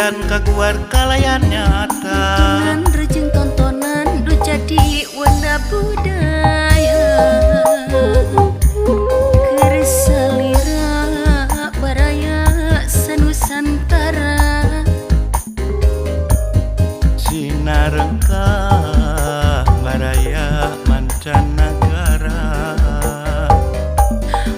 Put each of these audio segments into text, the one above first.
Parukuyan kaguar kalayan nyata. Tontonan rejeng tontonan nu jadi warna budaya. Kersalira baraya sanusantara. Sinarengka baraya mancanagara.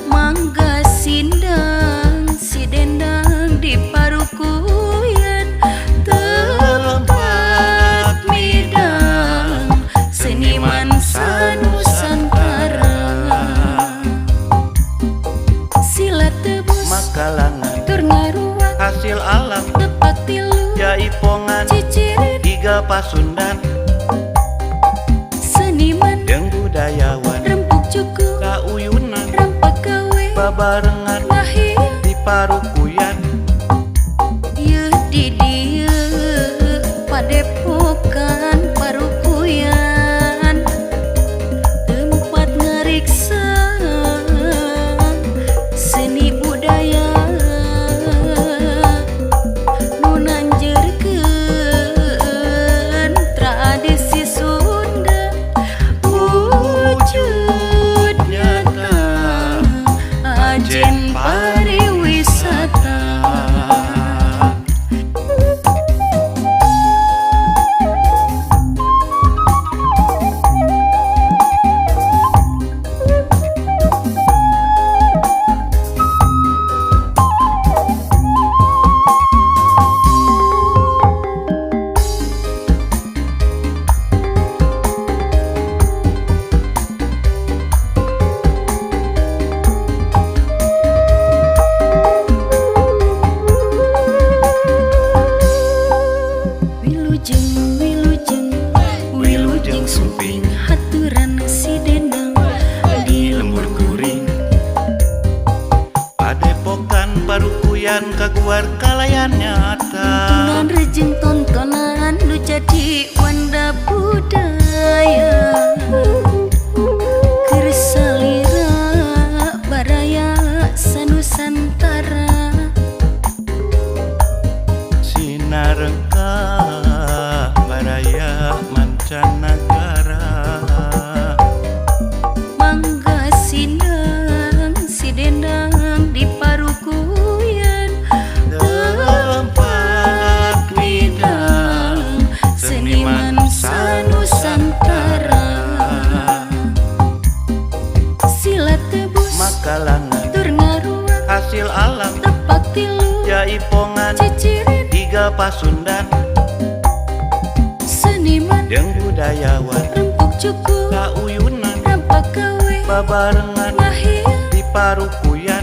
Mangga sindang si dendang di Parukuyan, tempat midang seniman sanusantara. Silat tebus Makalangan tur ngaruak hasil alam tepak tilu jaipongan cicirin tiga pasundan. seniman Jeung budayawan rempuk cukup kauyunan rampak gawe babarengan lahir di Parukuyan. Yeuh di dieu Padepokan Parukuyan, tempat ngariksa seni budaya nu nanjeurkeun tradisi Sunda wujud nyata ajen pariwisata. Wilujeng Suping haturan si dendang di lembur kuring. Padepokan Parukuyan kaguar kalayan nyata. tontonan rejeng tontonan nu jadi wanda budaya. Kersalira baraya sanusantara. Sinarengka baraya mancanagara. Mangga sindang si dendang di Parukuyan, Tempat midang seniman sanusantara. Silat tebus Makalangan tur ngaruak hasil alam tepak tilu jaipongan cicirin tiga pasundan. seniman Jeung budayawan rempuk cukup kauyunan rampak gawe babarengan lahir di Parukuyan.